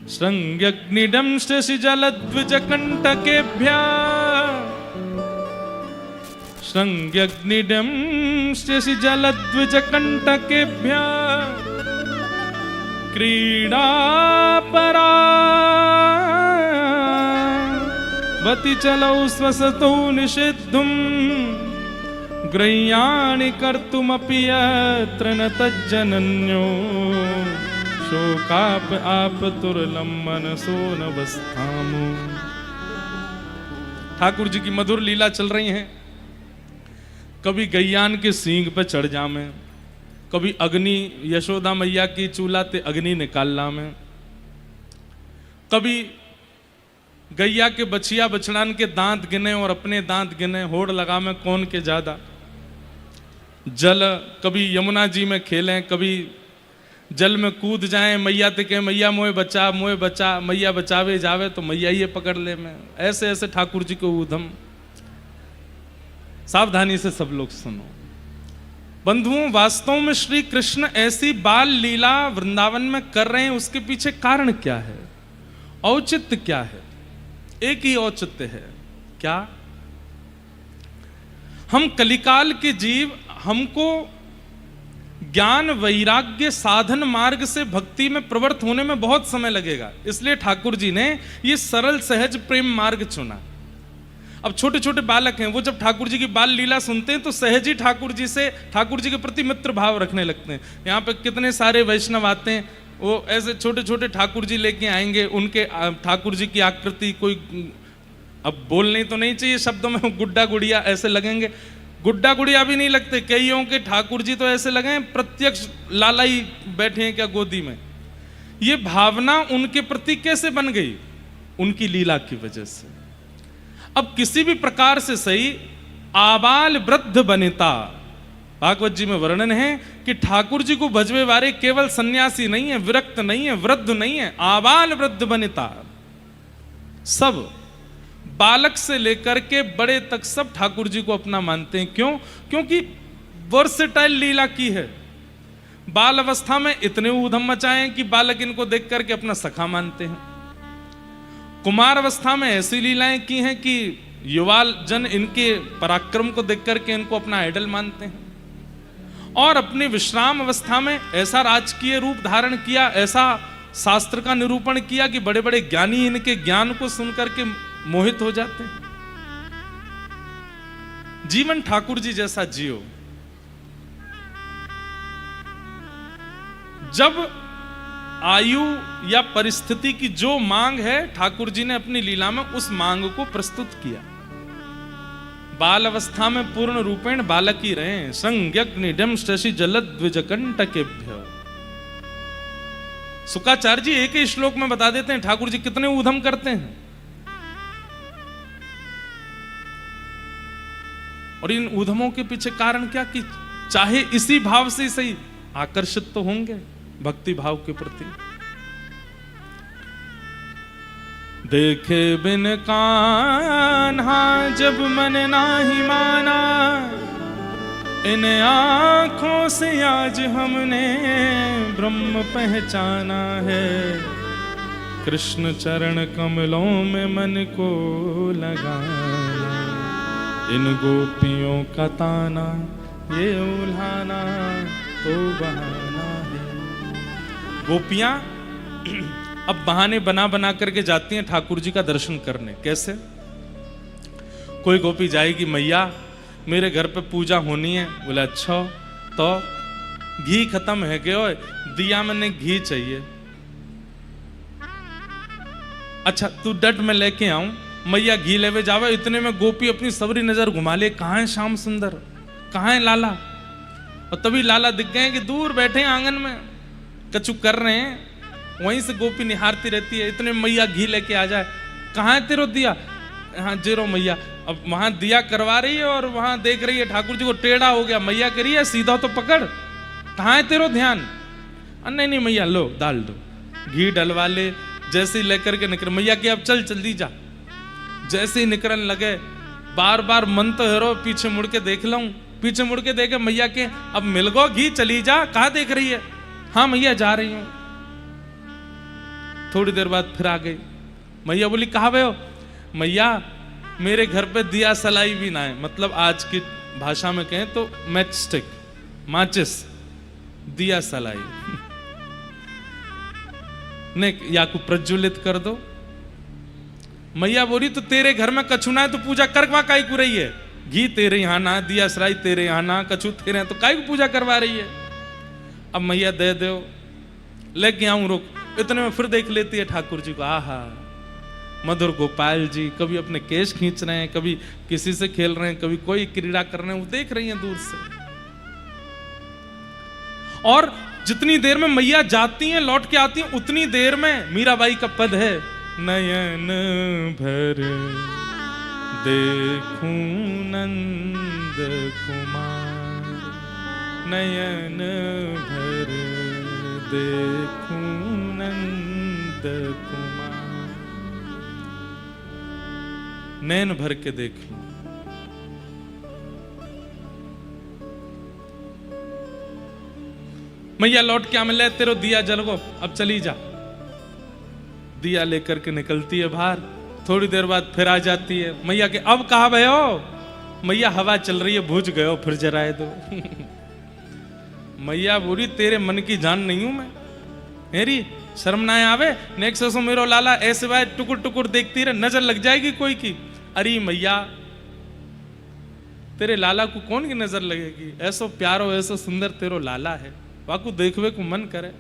श्रृंग्यग्निडंष्टि जलद्विजकंटकेभ्यः श्रृंग्यग्निडंष्टि जलद्विजकंटकेभ्यः क्रीडापरावति चलौ स्वसतौ निषिद्धुम् ग्रह्याणि कर्तुमपि यत्र न तज्जनन्यो शोकाप आपतुर्लम मनसो नवस्थामो। ठाकुर जी की मधुर लीला चल रही है। कभी गैयान के सींग पे चढ़ जामे, कभी अग्नि यशोदा मैया की चूल्हा ते अग्नि निकालना में, कभी गैया के बछिया बछड़ान के दांत गिने और अपने दांत गिने, होड़ लगा में कौन के ज्यादा। जल, कभी यमुना जी में खेलें, कभी जल में कूद जाएं, मैया ते कहे मैया मोए बचा, मैया बचावे जावे तो मैया ये पकड़ ले में। ऐसे ऐसे ठाकुर जी को ऊधम। सावधानी से सब लोग सुनो बंधुओं, वास्तव में श्री कृष्ण ऐसी बाल लीला वृंदावन में कर रहे हैं, उसके पीछे कारण क्या है, औचित्य क्या है? एक ही औचित्य है, क्या? हम कलिकाल के जीव, हमको ज्ञान वैराग्य साधन मार्ग से भक्ति में प्रवृत्त होने में बहुत समय लगेगा। इसलिए ठाकुर जी ने ये सरल सहज प्रेम मार्ग चुना। अब छोटे छोटे बालक हैं, वो जब ठाकुर जी की बाल लीला सुनते हैं तो सहज ही ठाकुर जी के प्रति मित्र भाव रखने लगते हैं। यहाँ पे कितने सारे वैष्णव आते हैं, वो ऐसे छोटे छोटे ठाकुर जी लेके आएंगे, उनके ठाकुर जी की आकृति, कोई अब बोलने तो नहीं चाहिए शब्दों में, गुड्डा गुड़िया ऐसे लगेंगे। गुड्डा गुड़िया भी नहीं लगते, कईयों के ठाकुर जी तो ऐसे लगे प्रत्यक्ष लाला ही बैठे हैं क्या गोदी में। ये भावना उनके प्रति कैसे बन गई? उनकी लीला की वजह से। अब किसी भी प्रकार से सही, आबाल वृद्ध बनिता, भागवत जी में वर्णन है कि ठाकुर जी को भजवे वाले केवल सन्यासी नहीं है, विरक्त नहीं है, वृद्ध नहीं है, आबाल वृद्ध बनिता, सब बालक से लेकर के बड़े तक सब ठाकुर जी को अपना मानते हैं। क्यों? क्योंकि वर्सेटाइल लीला की है। बाल अवस्था में इतने ऊधम मचाए कि बालक इनको देख करके अपना सखा मानते हैं। कुमार अवस्था में ऐसी लीलाएं की हैं कि युवा जन इनके पराक्रम को देख करके इनको अपना आइडल मानते हैं। और अपने विश्राम अवस्था में ऐसा राजकीय रूप धारण किया, ऐसा शास्त्र का निरूपण किया कि बड़े बड़े ज्ञानी इनके ज्ञान को सुनकर के मोहित हो जाते हैं। जीवन ठाकुर जी जैसा जियो। जब आयु या परिस्थिति की जो मांग है, ठाकुर जी ने अपनी लीला में उस मांग को प्रस्तुत किया। बाल अवस्था में पूर्ण रूपेण बालक ही रहे। संज्ञग्निडंष्टि जलद्विजकंटकेभ्य। शुकाचार्य जी एक ही श्लोक में बता देते हैं ठाकुर जी कितने ऊधम करते हैं। और इन ऊधमों के पीछे कारण क्या कि चाहे इसी भाव से सही आकर्षित तो होंगे भक्ति भाव के प्रति। देखे बिन कान्हा जब मन नाही माना, इन आंखों से आज हमने ब्रह्म पहचाना है। कृष्ण चरण कमलों में मन को लगाना, इन गोपियों का ताना ये उल्हाना तो बहाना है। गोपियां अब बहाने बना बना करके जाती हैं ठाकुर जी का दर्शन करने। कैसे? कोई गोपी जाएगी, मैया मेरे घर पे पूजा होनी है। बोले अच्छा, तो घी खत्म है क्या? दिया मैंने घी चाहिए। अच्छा तू डट में लेके आऊं। मैया घी लेवे जावे, इतने में गोपी अपनी सबरी नजर घुमा ले, कहाँ है श्याम सुंदर, कहाँ है लाला? और तभी लाला दिख गए कि दूर बैठे आंगन में कछु कर रहे हैं। वहीं से गोपी निहारती रहती है, इतने मैया घी लेके आ जाए। कहाँ है तेरो दिया? हाँ जेरो मैया। अब वहां दिया करवा रही है और वहां देख रही है ठाकुर जी को टेढ़ा हो गया। मैया कह रही है सीधा तो पकड़, कहाँ है तेरो ध्यान? नहीं नहीं मैया लो डाल दो। घी डलवा ले, जैसे ही लेकर के निकल। मैया की अब चल जल्दी जा। जैसे ही निकलने लगे, बार बार मन तो हेरो पीछे मुड़ के देख लूं। पीछे मुड़ के देखे मैया के, अब मिल गो घी, चली जा। कहाँ देख रही है? हाँ मैया जा रही हूं। थोड़ी देर बाद फिर आ गई। मैया बोली कहाँ गए हो? मैया मेरे घर पे दिया सलाई भी ना है, मतलब आज की भाषा में कहें तो मैच स्टिक, माचिस, दिया सलाई ने या को प्रज्वलित कर दो। मैया बोली तो तेरे घर में कछु ना है तो पूजा करवा काई को रही है? घी तेरे यहाँ ना, दिया सलाई तेरे यहाँ ना, कछु तेरे यहाँ, तो काई को पूजा करवा रही है? अब मैया दे दो, लेके आऊं, रुक। इतने में फिर देख लेती है ठाकुर जी को, आहा मधुर गोपाल जी, कभी अपने केश खींच रहे हैं, कभी किसी से खेल रहे हैं, कभी कोई क्रीड़ा कर रहे हैं, वो देख रही हैं दूर से। और जितनी देर में मैया जाती हैं लौट के आती हैं, उतनी देर में मीराबाई का पद है, नयन भर देखूं नंद कुमार, नयन भर देखूं नंद कुमार, नैन भर के देख लूं। मैया लौट के मिले, तेरो दिया जल गो, अब चली जा। दिया लेकर के निकलती है बाहर, थोड़ी देर बाद फिर आ जाती है। मैया के अब कहाँ गए हो? मैया हवा चल रही है, भूज गए हो, फिर जराए दो। मैया बोली तेरे मन की जान नहीं हूं मैं, मेरी शर्म ना आवे, नेक्स्ट सो मेरो लाला ऐसे बाय टुकुर टुकुर देखती रहे, नजर लग जाएगी कोई की। अरे मैया तेरे लाला को कौन की नजर लगेगी? ऐसो प्यारो ऐसो सुंदर तेरो लाला है, वाकू देखवे को मन करे।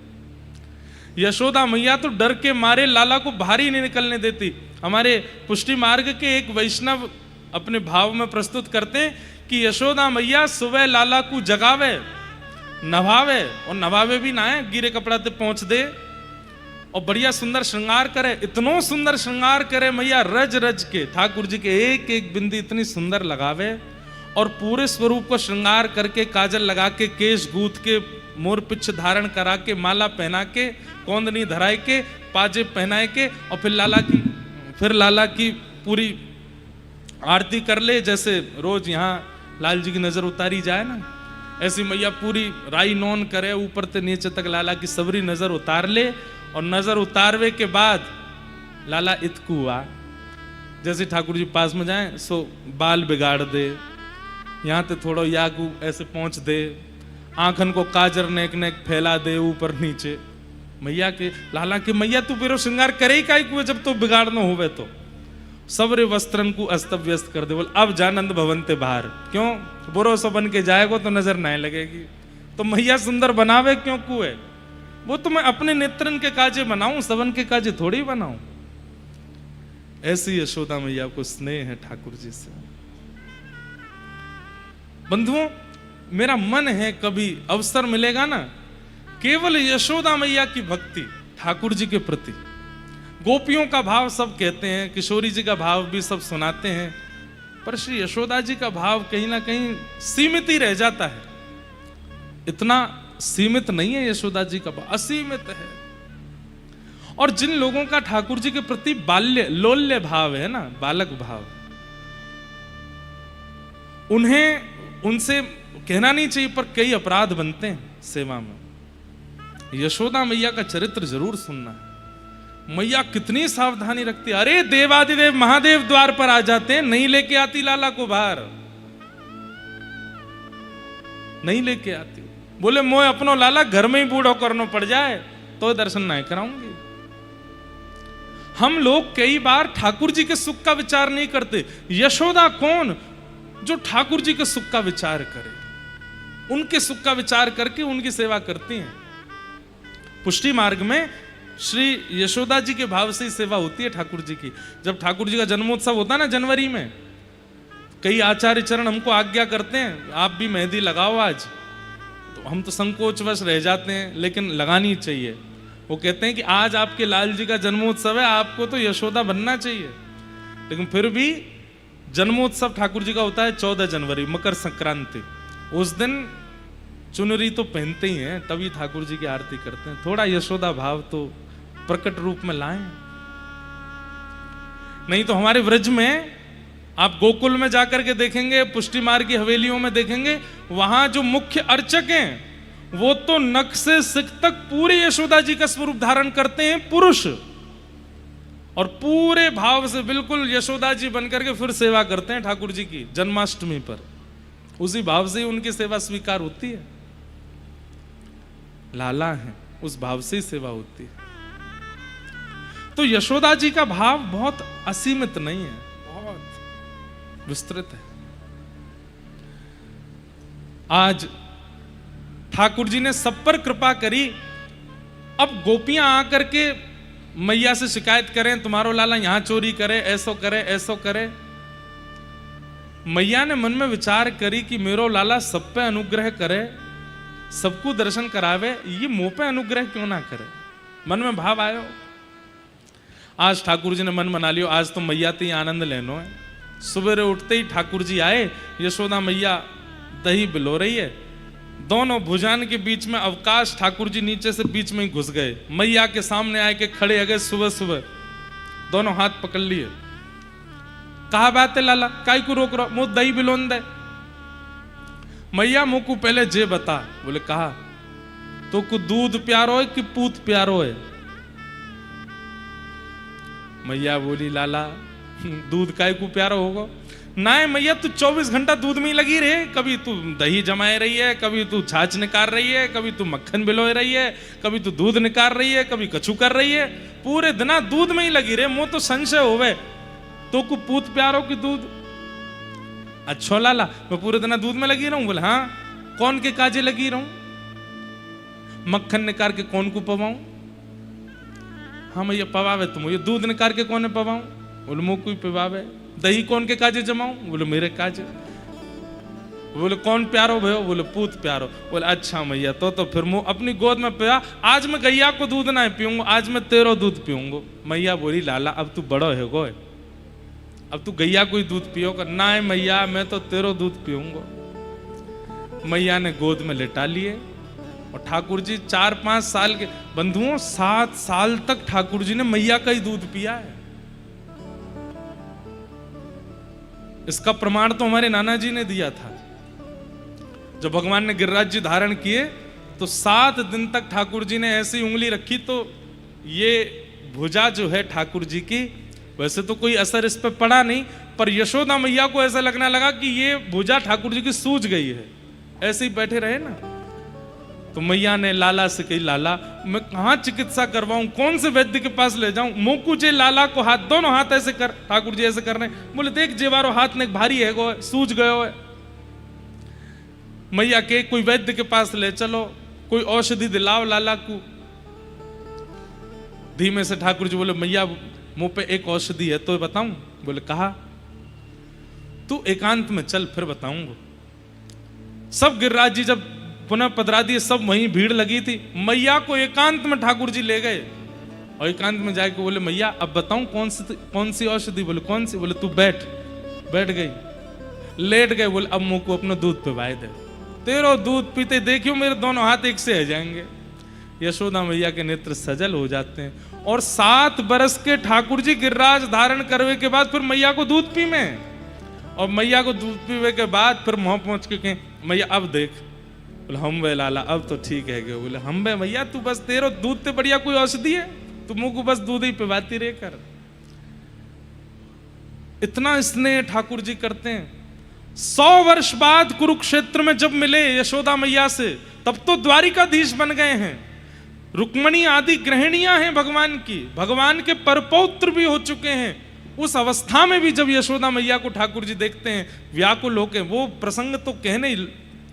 यशोदा मैया तो डर के मारे लाला को बाहर ही नहीं निकलने देती। हमारे पुष्टि मार्ग के एक वैष्णव अपने भाव में प्रस्तुत करते हैं कि यशोदा मैया सुबह लाला को जगावे, नभावे, और नभावे भी ना है, गिरे कपड़ा ते पहुंच दे और बढ़िया सुंदर श्रृंगार करे। इतनो सुंदर श्रृंगार करे मैया, रज रज के ठाकुर जी के एक एक बिंदी इतनी सुंदर लगावे, और पूरे स्वरूप को श्रृंगार करके काजल लगा के, केश गूंथ के, मोर पिछ धारण करा के, माला पहना के, कौंदनी धराए के, पाजे पहनाए के, और फिर लाला की पूरी आरती कर ले। जैसे रोज यहाँ लाल जी की नजर उतारी जाए ना, ऐसी मैया पूरी राई नौन करे, ऊपर से नीचे तक लाला की सबरी नजर उतार ले। और नजर उतारवे के बाद लाला इतकू हुआ, जैसे ठाकुर जी पास में जाए सो बाल बिगाड़ दे, यहाँ ते थोड़ा यागू ऐसे पहुंच दे, आंखन को काजर नेक नेक फैला दे ऊपर नीचे। मैया के लाला के मैया तू पेरो श्रृंगार करे ही काई कुए, जब तो बिगाड़ना होवे तो सबरे वस्त्रन को अस्त व्यस्त कर दे। बोल अब जानंद भवन ते बाहर, क्यों बुरो सो बन के जाएगो तो नजर नहीं लगेगी। तो मैया सुंदर बनावे क्यों कुए? वो तो मैं अपने नेत्रन के काजे बनाऊं, सबन के काजे थोड़ी बनाऊं। ऐसी यशोदा मैया को स्नेह है ठाकुर जी से। बंधुओं, मेरा मन है कभी अवसर मिलेगा ना, केवल यशोदा मैया की भक्ति ठाकुर जी के प्रति, गोपियों का भाव सब कहते हैं, किशोरी जी का भाव भी सब सुनाते हैं, पर श्री यशोदा जी का भाव कहीं ना कहीं सीमित ही रह जाता है। इतना सीमित नहीं है यशोदा जी का भाव, असीमित है। और जिन लोगों का ठाकुर जी के प्रति बाल्य लोल्य भाव है ना, बालक भाव, उन्हें उनसे कहना नहीं चाहिए, पर कई अपराध बनते हैं सेवा में। यशोदा मैया का चरित्र जरूर सुनना है। मैया कितनी सावधानी रखती है। अरे देवादिदेव महादेव द्वार पर आ जाते हैं, नहीं लेके आती लाला को बाहर, नहीं लेके आती। बोले मोए अपनो लाला घर में ही बूढ़ो करनो पड़ जाए तो दर्शन नहीं कराऊंगी। हम लोग कई बार ठाकुर जी के सुख का विचार नहीं करते। यशोदा कौन जो ठाकुर जी के सुख का विचार करे, उनके सुख का विचार करके उनकी सेवा करती हैं। पुष्टि मार्ग में श्री यशोदा जी के भाव से ही सेवा होती है ठाकुर जी की। जब ठाकुर जी का जन्मोत्सव होता है ना जनवरी में, कई आचार्य चरण हमको आज्ञा करते हैं आप भी मेहंदी लगाओ आज, तो हम तो संकोचवश रह जाते हैं, लेकिन लगानी चाहिए। वो कहते हैं कि आज आपके लाल जी का जन्मोत्सव है, आपको तो यशोदा बनना चाहिए। लेकिन फिर भी जन्मोत्सव ठाकुर जी का होता है 14 जनवरी, मकर संक्रांति। उस दिन चुनरी तो पहनते ही हैं, तभी ठाकुर जी की आरती करते हैं। थोड़ा यशोदा भाव तो प्रकट रूप में लाएं। नहीं तो हमारे व्रज में आप गोकुल में जाकर के देखेंगे, पुष्टि मार्ग की हवेलियों में देखेंगे, वहां जो मुख्य अर्चक हैं वो तो नख से सिख तक पूरी यशोदा जी का स्वरूप धारण करते हैं, पुरुष, और पूरे भाव से बिल्कुल यशोदा जी बनकर के फिर सेवा करते हैं ठाकुर जी की जन्माष्टमी पर। उसी भाव से ही उनकी सेवा स्वीकार होती है। लाला है, उस भाव से ही सेवा होती है। तो यशोदा जी का भाव बहुत असीमित नहीं है, बहुत विस्तृत है। आज ठाकुर जी ने सब पर कृपा करी। अब गोपियां आकर के मैया से शिकायत करें, तुम्हारो लाला यहां चोरी करे, ऐसो करे, ऐसो करे। मैया ने मन में विचार करी कि मेरो लाला सब पे अनुग्रह करे, सबको दर्शन करावे, ये मुंह पे अनुग्रह क्यों ना करे। मन में भाव आयो। आज ठाकुर जी ने मन बना लियो, आज तो मैया ते आनंद लेनो है। सुबह उठते ही ठाकुर जी आए, यशोदा मैया दही बिलो रही है, दोनों भुजान के बीच में अवकाश, ठाकुर जी नीचे से बीच में ही घुस गए, मैया के सामने आए के खड़े हो गए। सुबह सुबह दोनों हाथ पकड़ लिए। कहा बात है लाला, काय को रोक रहो, मुंह दही बिलोन दे। मैया मुंह को पहले जे बता। बोले कहा तो को दूध प्यारो है कि पूत प्यारो है। मैया बोली लाला दूध काय को प्यारो होगा ना है मैया, तू 24 घंटा दूध में ही लगी रहे। कभी तू दही जमाए रही है, कभी तू छाछ निकाल रही है, कभी तू मक्खन बिलोए रही है, कभी तू दूध निकाल रही है, कभी कछु कर रही है, पूरे दिन दूध में ही लगी रहे। मुंह तो संशय होवे तो को पूत प्यारो की दूध। अच्छा लाला मैं पूरे दिन दूध में लगी रहूं। बोले हाँ, कौन के काजे लगी रहूं, मक्खन निकाल के कौन को पवाऊं। हाँ मैया पवावे तुम, ये दूध निकाल के कौन पवाऊं। बोले मुंह को पिवावे। दही कौन के काजे जमाऊं। बोले मेरे काजे। बोले कौन प्यारो भयो। बोले पूत प्यारो। बोले अच्छा मैया तो फिर मुंह अपनी गोद में पिया। आज मैं गैया को दूध ना पीऊंगा, आज मैं तेरो दूध पीऊंगा। मैया बोली लाला अब तू बड़ो है गो, अब तू गैया को ही दूध पियोगा। ना है मैया मैं तो तेरो दूध पीऊंगा। मैया ने गोद में लिटा लिए और ठाकुर जी 4-5 साल के, बंधुओं 7 साल तक ठाकुर जी ने मैया का ही दूध पिया है। इसका प्रमाण तो हमारे नाना जी ने दिया था। जब भगवान ने गिरिराज जी धारण किए तो 7 दिन तक ठाकुर जी ने ऐसी उंगली रखी तो ये भुजा जो है ठाकुर जी की, वैसे तो कोई असर इस पे पड़ा नहीं, पर यशोदा मैया को ऐसा लगने लगा कि ये भुजा ठाकुर जी की सूज गई है। ऐसे ही बैठे रहे ना, तो मैया ने लाला से कही लाला मैं कहाँ चिकित्सा करवाऊं, कौन से वैद्य के पास ले जाऊं। मोकुचे लाला को हाथ, दोनों हाथ ऐसे कर, ठाकुर जी ऐसे कर रहे। बोले देख जेवारो हाथ ने भारी है गो, सूज गयो है। मैया के कोई वैद्य के पास ले चलो, कोई औषधि दिलाओ लाला को। धीमे से ठाकुर जी बोले मैया मुंह पे एक औषधि है तो बताऊं। बोले कहा तू एकांत में चल फिर बताऊंगा। सब गिरिराज जी जब पुनः पधरा दिए, सब वहीं भीड़ लगी थी। मैया को एकांत में ठाकुर जी ले गए और एकांत में जाके बोले मैया अब बताऊं कौन सी औषधि। बोले कौन सी। बोले तू बैठ गई, लेट गए। बोले अब मुंह को अपना दूध पिवाए दे, तेरो दूध पीते देखियो मेरे दोनों हाथ एक से हो जाएंगे। यशोदा मैया के नेत्र सजल हो जाते हैं। और 7 बरस के ठाकुर जी गिरिराज धारण करने के बाद फिर मैया को दूध पी में, और मैया को दूध पीवे के बाद फिर मुंह पहुंच के कहें मैया अब देख। बोले हम वे लाला अब तो ठीक है। बोले हम वे मैया तू बस तेरो दूध ते बढ़िया कोई औषधि है, तू मुंह को बस दूध ही पिवाती रह कर। इतना स्नेह ठाकुर जी करते हैं। 100 वर्ष बाद कुरुक्षेत्र में जब मिले यशोदा मैया से, तब तो द्वारिकाधीश बन गए हैं। रुक्मणी आदि गृहिणियां हैं भगवान की, भगवान के परपौत्र भी हो चुके हैं। उस अवस्था में भी जब यशोदा मैया को ठाकुर जी देखते हैं व्याकुल होके, वो प्रसंग तो कहने ही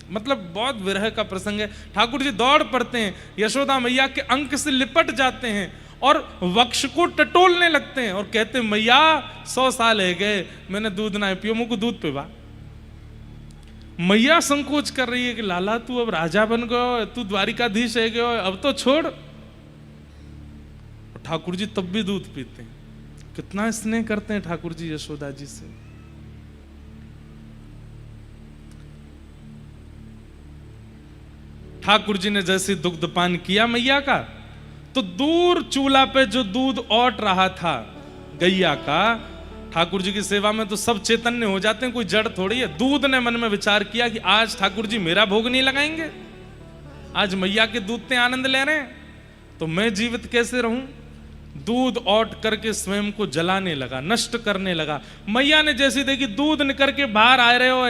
मतलब बहुत विरह का प्रसंग है। ठाकुर जी दौड़ पड़ते हैं, यशोदा मैया के अंक से लिपट जाते हैं और वक्ष को टटोलने लगते हैं और कहते हैं मैया 100 साल है गए मैंने दूध ना पियो, मुझको दूध पिवा। मैया संकोच कर रही है कि लाला तू अब राजा बन गयो, तू द्वारिकाधीश है गयो, अब तो छोड़। ठाकुर जी तब भी दूध पीते हैं। कितना स्नेह करते हैं ठाकुर जी यशोदा जी से। ठाकुर जी ने जैसे दुग्धपान किया मैया का, तो दूर चूल्हा पे जो दूध औट रहा था गैया का, ठाकुर जी की सेवा में तो सब चैतन्य हो जाते हैं, कोई जड़ थोड़ी है। दूध ने मन में विचार किया कि आज ठाकुर जी मेरा भोग नहीं लगाएंगे, आज मैया के दूध से आनंद ले रहे हैं, तो मैं जीवित कैसे रहूं। दूध औट करके स्वयं को जलाने लगा, नष्ट करने लगा। मैया ने जैसी देखी दूध निकल के बाहर आ रहे हो,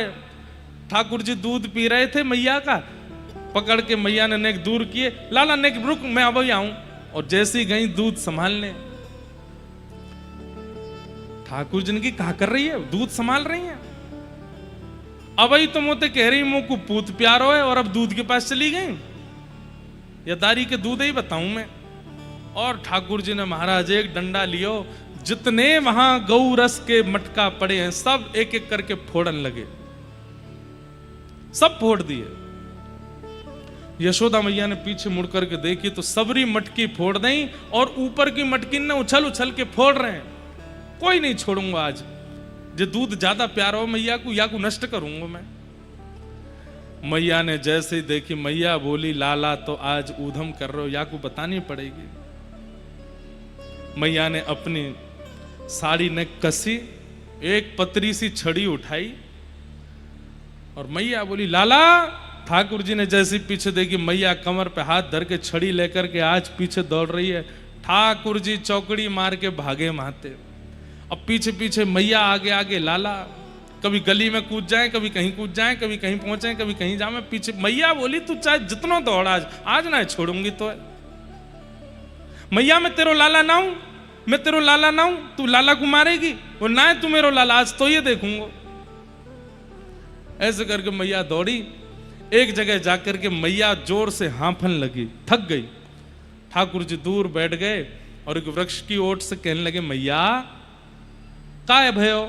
ठाकुर जी दूध पी रहे थे मैया का, पकड़ के मैया ने नेक दूर किए, लाला नेक रुक मैं अब ही आऊं, और जैसी गई दूध संभालने। ठाकुर जी ने की कहा कर रही है, दूध संभाल रही है, अब ही तुम होते कह रही मुंह को पूत प्यारो है और अब दूध के पास चली गई, या दारी के दूध ही बताऊं मैं। और ठाकुर जी ने महाराज एक डंडा लियो, जितने वहां गौ रस के मटका पड़े हैं सब एक एक करके फोड़न लगे, सब फोड़ दिए। यशोदा मैया ने पीछे मुड़ करके देखी तो सबरी मटकी फोड़ दी, और ऊपर की मटकी ने उछल उछल के फोड़ रहे हैं। कोई नहीं छोड़ूंगा आज, जो दूध ज्यादा प्यारा हो मैया को, या को नष्ट करूंगा मैं। मैया ने जैसे ही देखी, मैया बोली लाला तो आज ऊधम कर रहे हो, या को बतानी पड़ेगी। मैया ने अपनी साड़ी ने कसी, एक पतरी सी छड़ी उठाई और मैया बोली लाला। ठाकुर जी ने जैसे पीछे देखी, मैया कमर पे हाथ धर के छड़ी लेकर के आज पीछे दौड़ रही है। ठाकुर जी चौकड़ी मार के भागे माते, अब पीछे पीछे मैया आगे आगे लाला, कभी गली में कूद जाए, कभी कहीं कूद जाए, कभी कहीं पहुंचे, कभी कहीं जाए पीछे। मैया बोली तू चाहे जितना दौड़ आज ना छोड़ूंगी तो है। मैया मैं तेरो लाला ना हूं, मैं तेरो लाला ना हूं, तू लाला को मारेगी, वो ना है तू मेरो लाला, आज तो ये देखूंगा। ऐसे करके मैया दौड़ी, एक जगह जाकर के मैया जोर से हांफन लगी, थक गई। ठाकुर जी दूर बैठ गए और एक वृक्ष की ओट से कहने लगे मैया का है भयो।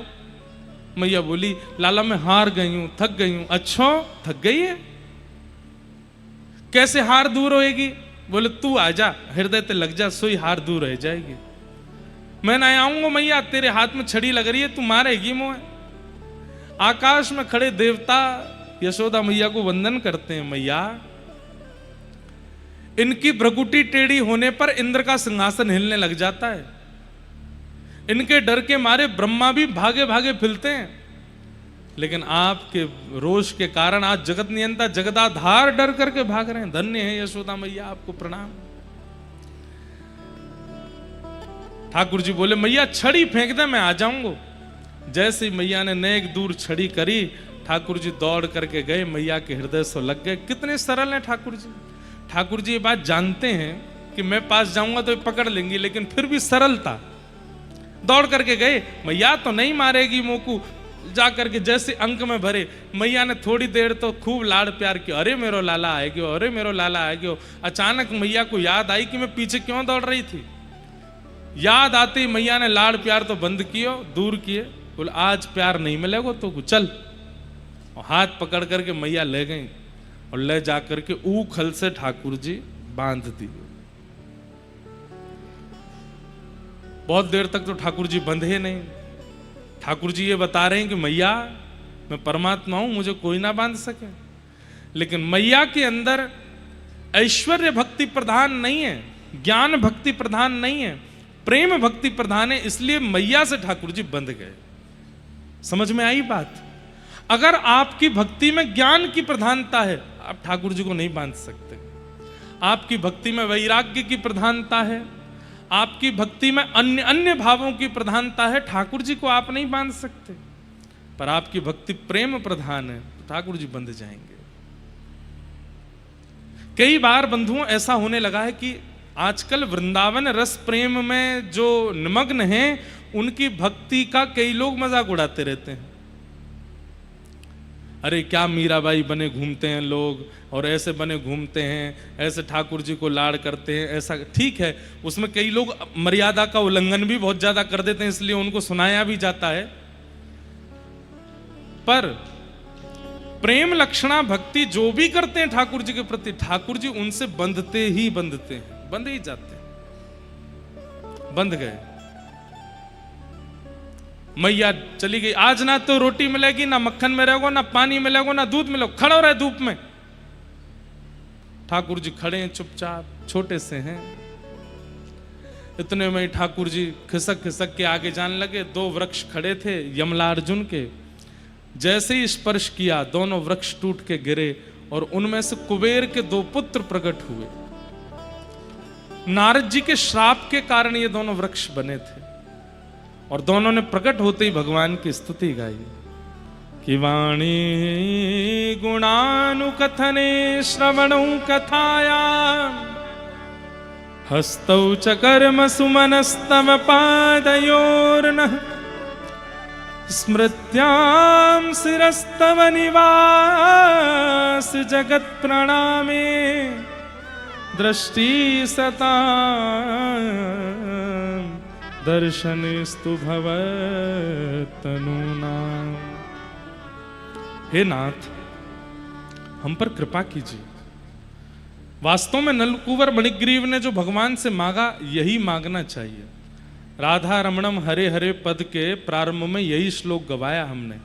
मैया बोली लाला मैं हार गई हूं, थक गई हूं। अच्छा थक गई है, कैसे हार दूर होएगी? बोले तू आजा, हृदय ते लग जा, सोई हार दूर रह जाएगी। मैं ना आऊंगा मैया, तेरे हाथ में छड़ी लग रही है, तू मारेगी मोह। आकाश में खड़े देवता यशोदा मैया को वंदन करते हैं। मैया इनकी भ्रकुटी टेढ़ी होने पर इंद्र का सिंहासन हिलने लग जाता है, इनके डर के मारे ब्रह्मा भी भागे भागे फिरते हैं, लेकिन आपके रोष के कारण आज जगत नियंता जगदाधार डर करके भाग रहे हैं। धन्य है यशोदा मैया, आपको प्रणाम। ठाकुर जी बोले मैया छड़ी फेंक दे, मैं आ जाऊंगा। जैसे मैया ने नेक दूर छड़ी करी, ठाकुर जी दौड़ करके गए, मैया के हृदय से लग गए। कितने सरल हैं ठाकुर जी। ठाकुर जी ये बात जानते हैं कि मैं पास जाऊंगा तो पकड़ लेंगी, लेकिन फिर भी सरलता, दौड़ करके गए। मैया तो नहीं मारेगी मोकू, जा करके जैसे अंक में भरे। मैया ने थोड़ी देर तो खूब लाड़ प्यार किया, अरे मेरो लाला आएगी, अरे मेरो लाला आएगी। अचानक मैया को याद आई कि मैं पीछे क्यों दौड़ रही थी। याद आती मैया ने लाड़ प्यार तो बंद किए, दूर किए। बोले आज प्यार नहीं मिलेगा तो चल, और हाथ पकड़ करके मैया ले गई और ले जाकर के ऊखल से ठाकुर जी बांध दी। बहुत देर तक तो ठाकुर जी बंधे नहीं। ठाकुर जी ये बता रहे हैं कि मैया मैं परमात्मा हूं, मुझे कोई ना बांध सके। लेकिन मैया के अंदर ऐश्वर्य भक्ति प्रधान नहीं है, ज्ञान भक्ति प्रधान नहीं है, प्रेम भक्ति प्रधान है, इसलिए मैया से ठाकुर जी बंध गए। समझ में आई बात? अगर आपकी भक्ति में ज्ञान की प्रधानता है, आप ठाकुर जी को नहीं बांध सकते। आपकी भक्ति में वैराग्य की प्रधानता है, आपकी भक्ति में अन्य अन्य भावों की प्रधानता है, ठाकुर जी को आप नहीं बांध सकते। पर आपकी भक्ति प्रेम प्रधान है तो ठाकुर जी बंध जाएंगे। कई बार बंधुओं ऐसा होने लगा है कि आजकल वृंदावन रस प्रेम में जो निमग्न हैं, उनकी भक्ति का कई लोग मजाक उड़ाते रहते हैं। अरे क्या मीराबाई बने घूमते हैं लोग, और ऐसे बने घूमते हैं, ऐसे ठाकुर जी को लाड़ करते हैं, ऐसा ठीक है। उसमें कई लोग मर्यादा का उल्लंघन भी बहुत ज्यादा कर देते हैं, इसलिए उनको सुनाया भी जाता है। पर प्रेम लक्षणा भक्ति जो भी करते हैं ठाकुर जी के प्रति, ठाकुर जी उनसे बंधते ही बंधते हैं, बंध ही जाते हैं। बंध गए। मैया चली गई, आज ना तो रोटी मिलेगी, ना मक्खन मिलेगा, ना पानी मिलेगा, ना दूध मिलेगा, खड़ा रहे धूप में। ठाकुर जी खड़े हैं चुपचाप, छोटे से हैं। इतने में ठाकुर जी खिसक खिसक के आगे जाने लगे। दो वृक्ष खड़े थे यमलार्जुन के, जैसे ही स्पर्श किया दोनों वृक्ष टूट के गिरे और उनमें से कुबेर के दो पुत्र प्रकट हुए। नारद जी के श्राप के कारण ये दोनों वृक्ष बने थे और दोनों ने प्रकट होते ही भगवान की स्तुति गाई कि वाणी गुणानुकथने श्रवणौ कथाया हस्तौ च कर्म सुमनस्तव पादयोर्नः स्मृत्यां शिरस्तव निवास जगत प्रणामे दृष्टि सता दर्शनेस्तु भवतनूनाम्। हे नाथ, हम पर कृपा कीजिए। वास्तव में नलकुवर मणिग्रीव ने जो भगवान से मांगा यही मांगना चाहिए। राधा रमणम हरे हरे पद के प्रारंभ में यही श्लोक गवाया हमने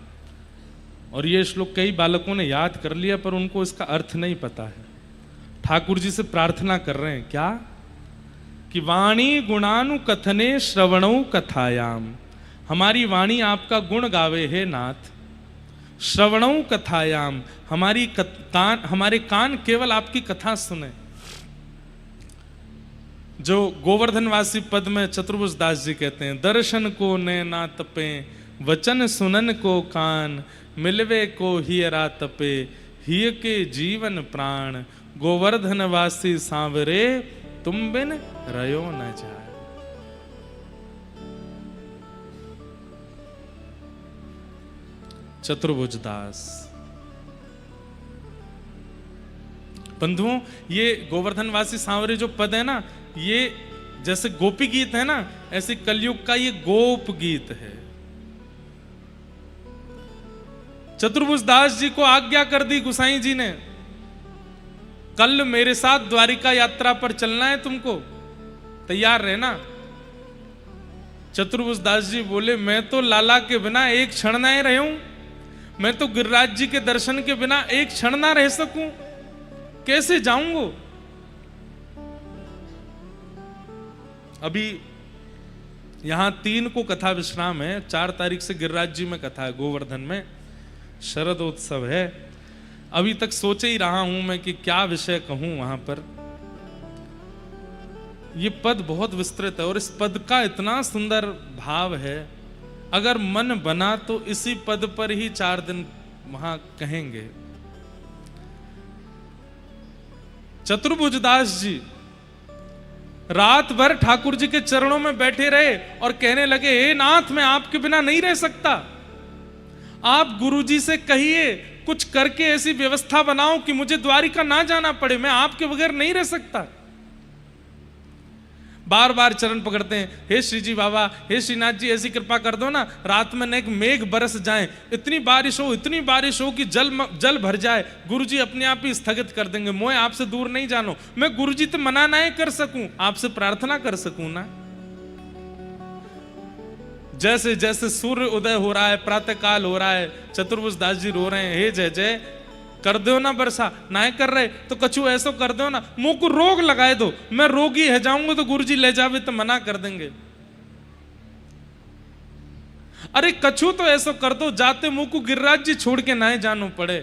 और ये श्लोक कई बालकों ने याद कर लिया पर उनको इसका अर्थ नहीं पता है। ठाकुर जी से प्रार्थना कर रहे हैं क्या कि वाणी गुणानुकथने श्रवणौ कथायाम, हमारी वाणी आपका गुण गावे हे नाथ। श्रवणौ कथायाम, हमारे कान केवल आपकी कथा सुने। जो गोवर्धनवासी पद में चतुर्भुज दास जी कहते हैं, दर्शन को नैना तपे वचन सुनन को कान, मिलवे को हियरा तपे हिय के जीवन प्राण, गोवर्धनवासी सांवरे तुम बिन रयो न जाए। चतुर्भुज दास। बंधुओं, ये गोवर्धनवासी सांवरे जो पद है ना, ये जैसे गोपी गीत है ना, ऐसे कलयुग का ये गोप गीत है। चतुर्भुज दास जी को आज्ञा कर दी गुसाई जी ने, कल मेरे साथ द्वारिका यात्रा पर चलना है, तुमको तैयार रहना। चतुर्भुज दास जी बोले, मैं तो लाला के बिना एक क्षण ना रहे हूं, मैं तो गिरिराज जी के दर्शन के बिना एक क्षण ना रह सकूं, कैसे जाऊंगा। अभी यहां 3 को कथा विश्राम है, 4 तारीख से गिरिराज जी में कथा है, गोवर्धन में शरदोत्सव है। अभी तक सोचे ही रहा हूं मैं कि क्या विषय कहूं वहां पर। ये पद बहुत विस्तृत है और इस पद का इतना सुंदर भाव है, अगर मन बना तो इसी पद पर ही 4 दिन वहां कहेंगे। चतुर्भुज दास जी रात भर ठाकुर जी के चरणों में बैठे रहे और कहने लगे, हे नाथ, मैं आपके बिना नहीं रह सकता, आप गुरुजी से कहिए कुछ करके ऐसी व्यवस्था बनाओ कि मुझे द्वारिका ना जाना पड़े, मैं आपके बगैर नहीं रह सकता। बार बार चरण पकड़ते हैं, हे श्री जी बाबा, हे श्रीनाथ जी, ऐसी कृपा कर दो ना, रात में एक मेघ बरस जाए, इतनी बारिश हो कि जल भर जाए, गुरुजी अपने आप ही स्थगित कर देंगे, मैं आपसे दूर नहीं जानो, मैं गुरुजी तो मना ना कर सकूं, आपसे प्रार्थना कर सकूं ना। जैसे जैसे सूर्य उदय हो रहा है, प्रातः काल हो रहा है, चतुर्भुज दास जी रो रहे हैं, हे जय जय, कर दो ना वर्षा, ना कर रहे तो कछु ऐसा कर दो ना, मुंह को रोग लगाए दो, मैं रोगी है जाऊंगा तो गुरुजी ले जावे तो मना कर देंगे। अरे कछु तो ऐसा कर दो, जाते मुंह को गिरिराज जी छोड़ के ना जानो पड़े।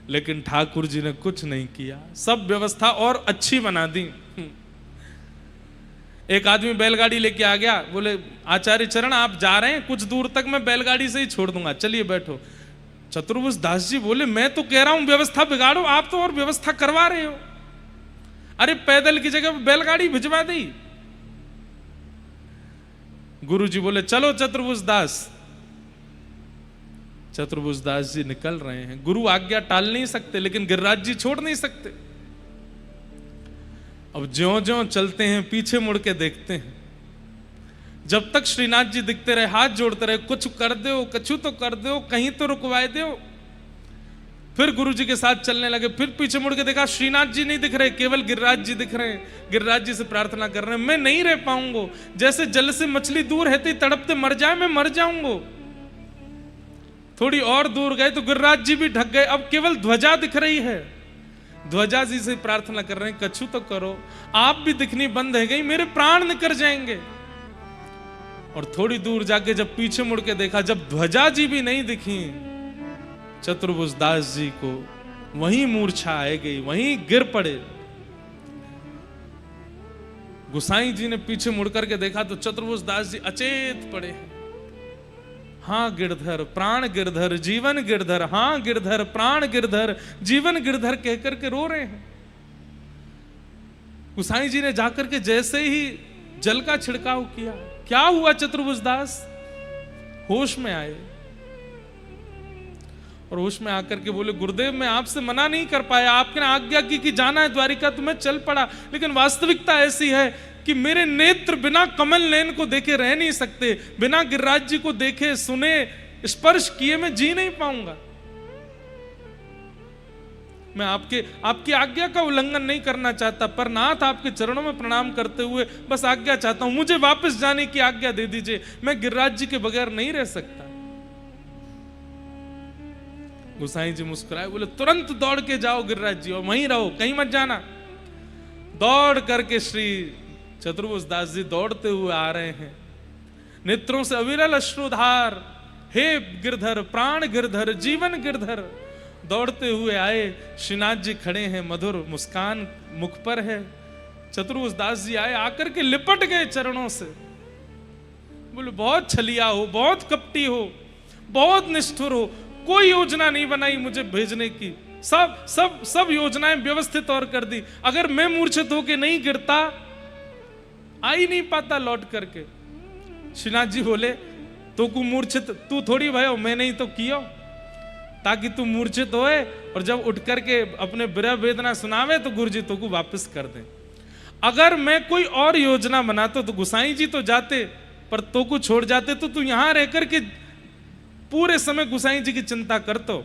लेकिन ठाकुर जी ने कुछ नहीं किया, सब व्यवस्था और अच्छी बना दी। एक आदमी बैलगाड़ी लेके आ गया, बोले आचार्य चरण आप जा रहे हैं, कुछ दूर तक मैं बैलगाड़ी से ही छोड़ दूंगा, चलिए बैठो। चतुर्भुज दास जी बोले, मैं तो कह रहा हूं व्यवस्था बिगाड़ो, आप तो और व्यवस्था करवा रहे हो। अरे पैदल की जगह बैलगाड़ी भिजवा दी। गुरु जी बोले, चलो चतुर्भुज दास। चतुर्भुज दास जी निकल रहे हैं, गुरु आज्ञा टाल नहीं सकते, लेकिन गिरिराज जी छोड़ नहीं सकते। अब ज्यों ज्यों चलते हैं पीछे मुड़ के देखते हैं, जब तक श्रीनाथ जी दिखते रहे, हाथ जोड़ते रहे, कुछ कर दो, कछु तो कर दो, कहीं तो रुकवाए दो। फिर गुरु जी के साथ चलने लगे, फिर पीछे मुड़ के देखा श्रीनाथ जी नहीं दिख रहे, केवल गिरिराज जी दिख रहे हैं। गिरिराज जी से प्रार्थना कर रहे हैं, मैं नहीं रह पाऊंगा, जैसे जल से मछली दूर रहती तड़पते मर जाए, मैं मर जाऊंगा। थोड़ी और दूर गए तो गिरिराज जी भी ढक गए, अब केवल ध्वजा दिख रही है। ध्वजा जी से प्रार्थना कर रहे हैं, कछु तो करो, आप भी दिखनी बंद है गई, मेरे प्राण निकल जाएंगे। और थोड़ी दूर जाके जब पीछे मुड़ के देखा, जब ध्वजा जी भी नहीं दिखी, चतुर्भुज दास जी को वहीं मूर्छा आ गई, वहीं गिर पड़े। गोसाई जी ने पीछे मुड़कर के देखा तो चतुर्भुज दास जी अचेत पड़े हैं। हाँ गिरधर प्राण गिरधर जीवन गिरधर, हाँ गिरधर प्राण गिरधर जीवन गिरधर कहकर के रो रहे हैं। गोसाई जी ने जाकर के जैसे ही जल का छिड़काव किया, क्या हुआ? चतुर्भुज दास होश में आए और होश में आकर के बोले, गुरुदेव मैं आपसे मना नहीं कर पाया, आपने आज्ञा की कि जाना है द्वारिका तो मैं चल पड़ा, लेकिन वास्तविकता ऐसी है कि मेरे नेत्र बिना कमल नयन को देखे रह नहीं सकते, बिना गिरिराज जी को देखे सुने स्पर्श किए मैं जी नहीं पाऊंगा। मैं आपकी आज्ञा का उल्लंघन नहीं करना चाहता, पर नाथ आपके चरणों में प्रणाम करते हुए बस आज्ञा चाहता हूं, मुझे वापस जाने की आज्ञा दे दीजिए, मैं गिरिराज जी के बगैर नहीं रह सकता। गोसाई जी मुस्कुराए, बोले तुरंत दौड़ के जाओ गिरिराज जी और वहीं रहो, कहीं मत जाना। दौड़ करके श्री चतुर्भुज दास जी दौड़ते हुए आ रहे हैं, नेत्रों से अविरल अश्रुधार, हे गिरधर प्राण गिरधर जीवन गिरधर। दौड़ते हुए आए, श्रीनाथ जी खड़े हैं, मधुर मुस्कान मुख पर है। चतुर्भुज दास जी आए, आकर के लिपट गए चरणों से, बोले बहुत छलिया हो, बहुत कपटी हो, बहुत निष्ठुर हो, कोई योजना नहीं बनाई मुझे भेजने की, सब योजनाएं व्यवस्थित और कर दी। अगर मैं मूर्छित होके नहीं गिरता, आ ही नहीं पाता लौट करके। श्रीनाथ जी बोले, तो को मूर्छित तू थोड़ी भयो, मैं नहीं तो कियो, ताकि तू मूर्छित होए और जब उठ करके अपने विरह वेदना सुनावे तो गुरु जी तो को वापस कर दे। अगर मैं कोई और योजना बनाता तो गोसाई जी तो जाते, पर तो को छोड़ जाते तो तू यहां रह करके पूरे समय गोसाई जी की चिंता करतो।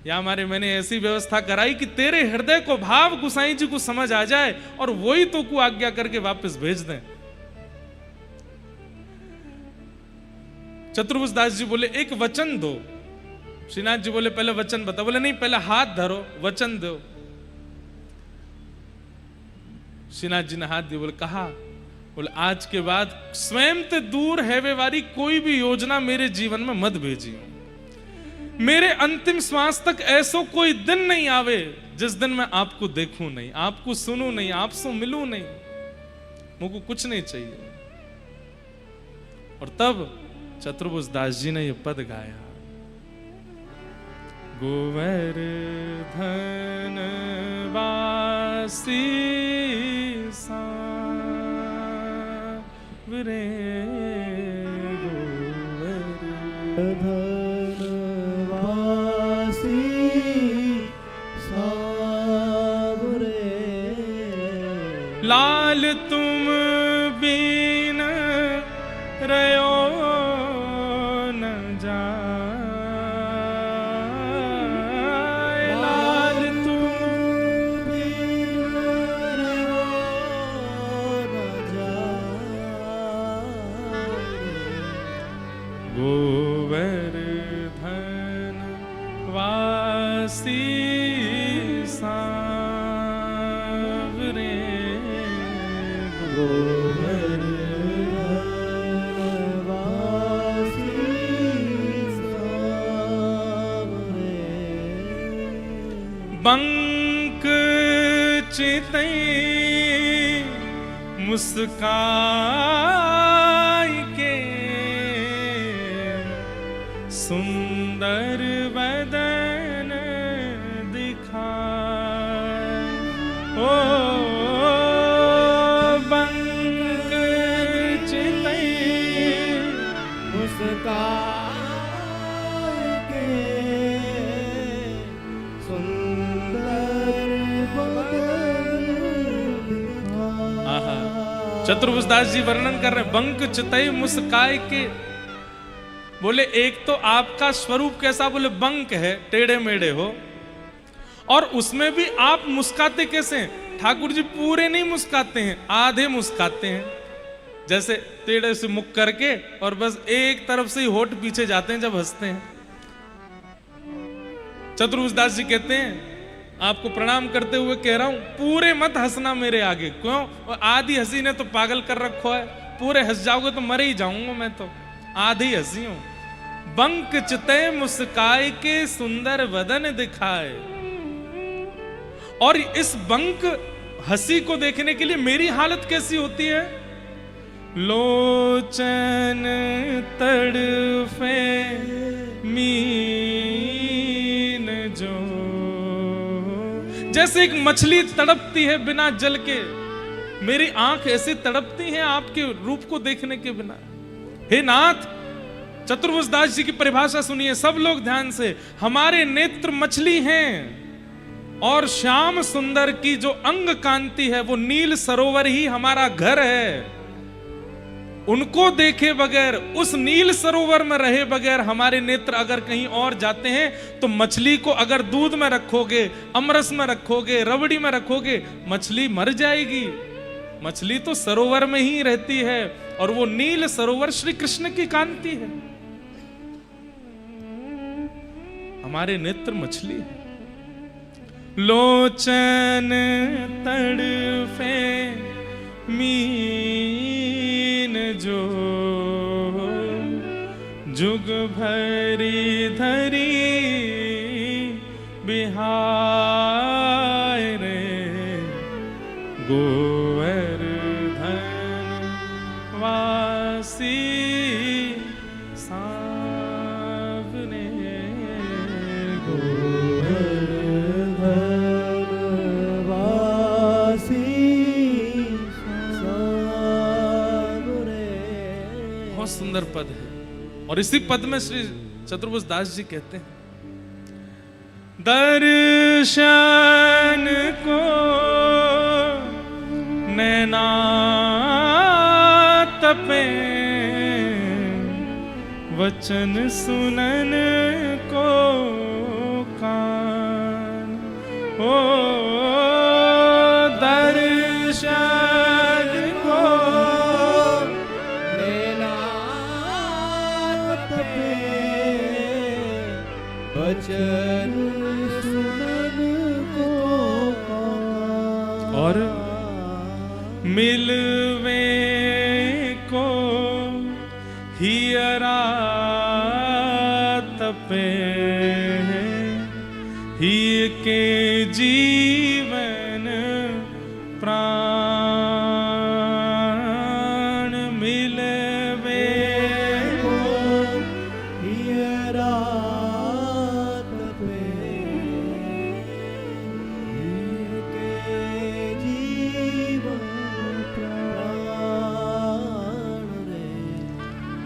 या हमारे मैंने ऐसी व्यवस्था कराई कि तेरे हृदय को भाव गोसाई जी को समझ आ जाए और वही तो को आज्ञा करके वापस भेज दें। चतुर्भुज दास जी बोले, एक वचन दो। श्रीनाथ जी बोले, पहले वचन बता। बोले नहीं, पहले हाथ धरो, वचन दो। श्रीनाथ जी ने हाथ दिए, बोले कहा, बोले आज के बाद स्वयं ते दूर है वे वारी कोई भी योजना मेरे जीवन में मत भेजियो। मेरे अंतिम श्वास तक ऐसो कोई दिन नहीं आवे जिस दिन मैं आपको देखूं नहीं, आपको सुनूं नहीं, आपसे मिलूं नहीं, मुझको कुछ नहीं चाहिए। और तब चतुर्भुज दास जी ने यह पद गाया, गोवर्धन वासी सांवरे गोवर्धन वासी सांवरे लाल तुम बिन रयो न जाए, लाल तुम बिन रयो न जाए, गोवर्धन वासी सांवरे गोवर्धन वासी सांवरे बंक चितई मुस्काई के सुंदर बदन दिखाए, ओ बंक चितई मुस्कान के सुंदर बदन दिखाए। चतुर्भुज दास जी वर्णन कर रहे हैं, बंक चितई मुस्काई के। बोले एक तो आपका स्वरूप कैसा, बोले बंक है, टेढ़े मेढ़े हो, और उसमें भी आप मुस्काते कैसे हैं? ठाकुर जी पूरे नहीं मुस्काते हैं, आधे मुस्काते हैं, जैसे टेढ़े से मुख करके और बस एक तरफ से ही होठ पीछे जाते हैं जब हंसते हैं। चतुर्भुज दास जी कहते हैं, आपको प्रणाम करते हुए कह रहा हूं, पूरे मत हंसना मेरे आगे। क्यों? आधी हंसी ने तो पागल कर रखो है, पूरे हंस जाओगे तो मर ही जाऊंगा मैं तो, आधी हंसी हूं। बंक चिते मुस्काए के सुंदर वदन दिखाए। और इस बंक हंसी को देखने के लिए मेरी हालत कैसी होती है? लोचन तड़फे मीन जो, जैसे एक मछली तड़पती है बिना जल के, मेरी आंख ऐसे तड़पती हैं आपके रूप को देखने के बिना। हे नाथ, चतुर्भुज दास जी की परिभाषा सुनिए सब लोग ध्यान से। हमारे नेत्र मछली हैं और श्याम सुंदर की जो अंग कांति है वो नील सरोवर ही हमारा घर है। उनको देखे बगैर, उस नील सरोवर में रहे बगैर हमारे नेत्र अगर कहीं और जाते हैं तो मछली को अगर दूध में रखोगे, अमरस में रखोगे, रबड़ी में रखोगे, मछली मर जाएगी। मछली तो सरोवर में ही रहती है और वो नील सरोवर श्री कृष्ण की कांति है। हमारे नेत्र मछली है। लोचन तड़फे मीन जो, जुग भरी धरी बिहार रे, गोवर्धन वासी सावने, सुंदर पद है। और इसी पद में श्री चतुर्भुज दास जी कहते हैं, दर्शन को नैना तपे, वचन सुनन को कान, ओ दर्शन को वचन सुनन को और मिलवे को हियरा तपे, ही के जीवन प्राण मिलवे को हियरा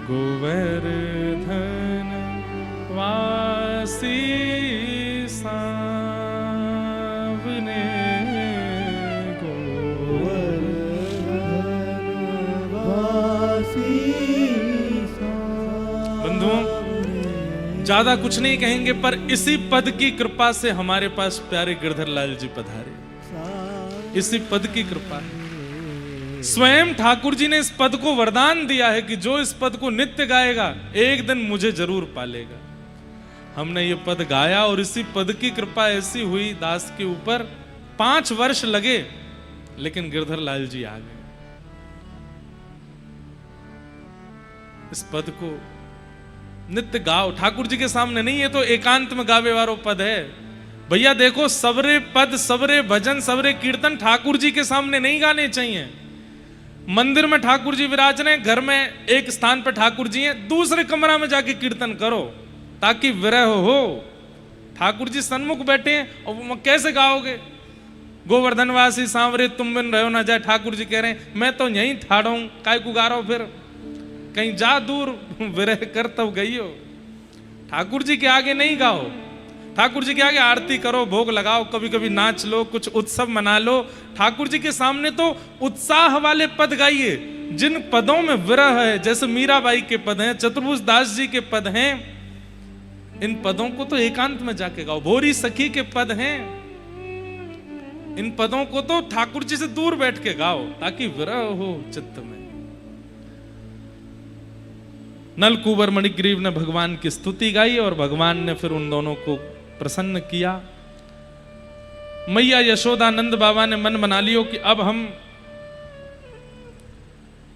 गोवर्धन वासी सावने, गोवर्धन वासी सावने। बंधुओं, ज्यादा कुछ नहीं कहेंगे पर इसी पद की कृपा से हमारे पास प्यारे गिरधर लाल जी पधारे। इसी पद की कृपा है। स्वयं ठाकुर जी ने इस पद को वरदान दिया है कि जो इस पद को नित्य गाएगा एक दिन मुझे जरूर पालेगा। हमने ये पद गाया और इसी पद की कृपा ऐसी हुई दास के ऊपर, 5 वर्ष लगे लेकिन गिरधर लाल जी आ गए। इस पद को नित्य गाओ, ठाकुर जी के सामने नहीं, ये तो एकांत में गावे वालो पद है। भैया देखो, सबरे पद, सबरे भजन, सबरे कीर्तन ठाकुर जी के सामने नहीं गाने चाहिए। मंदिर में ठाकुर जी विराज रहे, घर में एक स्थान पर ठाकुर जी हैं, दूसरे कमरा में जाके कीर्तन करो ताकि विरह हो। ठाकुर जी सन्मुख बैठे हैं और कैसे गाओगे? गोवर्धनवासी सांवरे तुम बिन रहो ना जाए, ठाकुर जी कह रहे हैं मैं तो यहीं ठाड़ा हूं, काय को गा रहा हूं, फिर कहीं जा दूर विरह कर तब गई हो। ठाकुर जी के आगे नहीं गाओ, ठाकुर जी के आगे आरती करो, भोग लगाओ, कभी कभी नाच लो, कुछ उत्सव मना लो। ठाकुर जी के सामने तो उत्साह वाले पद गाइए। जिन पदों में विरह है, जैसे मीराबाई के पद हैं, चतुर्भुज दास जी के पद हैं, इन पदों को तो एकांत में जाके गाओ। भोरी सखी के पद हैं, इन पदों को तो ठाकुर जी से दूर बैठ के गाओ ताकि विरह हो चित्त में। नलकूबर मणिग्रीव ने भगवान की स्तुति गाई और भगवान ने फिर उन दोनों को प्रसन्न किया। मैया यशोदानंद बाबा ने मन बना लियो कि अब हम